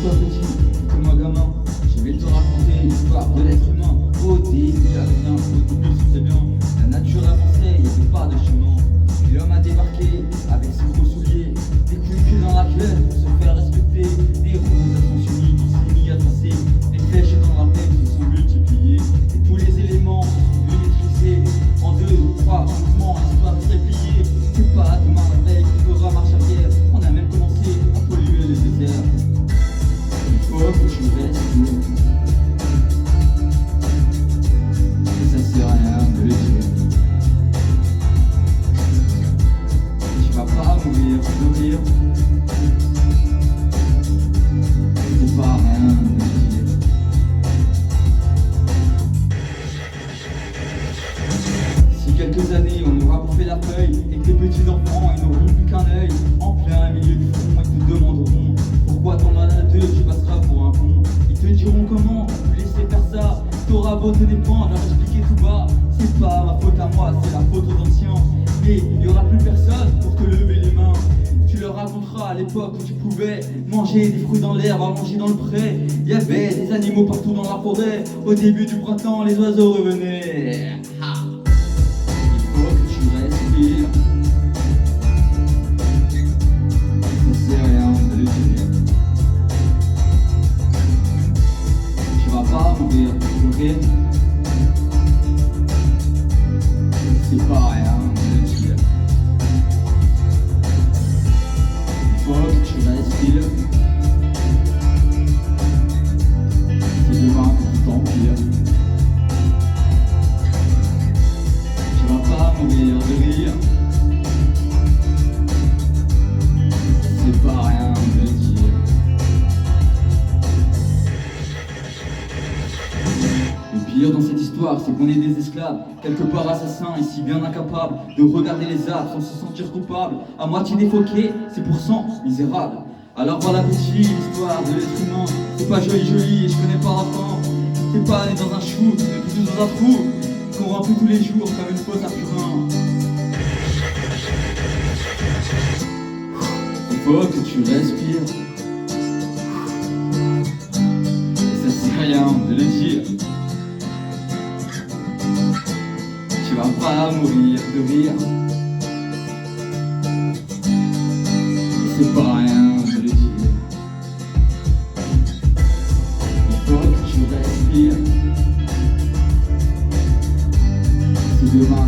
toi petit, écoute-moi gamin. Je vais te raconter l'histoire de l'être humain. Au début, il n'y avait rien, au début c'était bien. La nature avançait, il n'y avait pas de chemin. Puis l'homme a débarqué avec ses gros souliers, des couilles que dans la gueule pour se faire respecter. Des routes à sens unique, il s'est mis à tracer. Les flèches dans la plaine se sont multipliées. Et tous les éléments se sont maîtrisés. En 2 ou 3 mouvements, l'histoire s'est pliée. C'est pas demain la veille qu'on fera marche arrière. On a même commencé à polluer les déserts. Il faut que tu restes cool. Et ça sert à rien de le dire. Tu vas pas mourir de rire. C'est pas rien de le dire. Si quelques années on aura bouffé la feuille et que les petits enfants ils n'auront plus qu'un œil en plein milieu du front, ils te demanderont pourquoi t'en as deux, tu passeras pour un con. Ils te diront comment vous laisser faire ça. T'auras beau te défendre, leur expliquer tout bas. C'est pas ma faute à moi, c'est la faute aux anciens. Mais il y aura plus personne pour te lever les mains. Tu leur raconteras à l'époque où tu pouvais manger des fruits dans l'herbe, à manger dans le pré. Il y avait des animaux partout dans la forêt. Au début du printemps, les oiseaux revenaient. Il faut que tu respires. Ça sert à rien de le dire. Tu vas pas mourir de rire. C'est pas rien de le dire. Il faut que tu respires. C'est demain que tout empire. Tu vas pas mourir de rire. C'est pas rien de le dire. Le pire dans cette histoire, c'est qu'on est des esclaves, quelque part assassins, et si bien incapables de regarder les arbres sans se sentir coupables, à moitié défoqués, c'est pour cent misérables. Alors voilà petit, l'histoire de l'être humain, c'est pas joli et je connais pas la fin. T'es pas né dans un chou, mais plutôt dans un trou, qu'on remplit tous les jours comme une fosse à purin. Il faut que tu respires. Et ça sert à rien de le dire. Tu vas pas mourir de rire. Et c'est pas rien de le dire. Il faut que tu respires. C'est demain.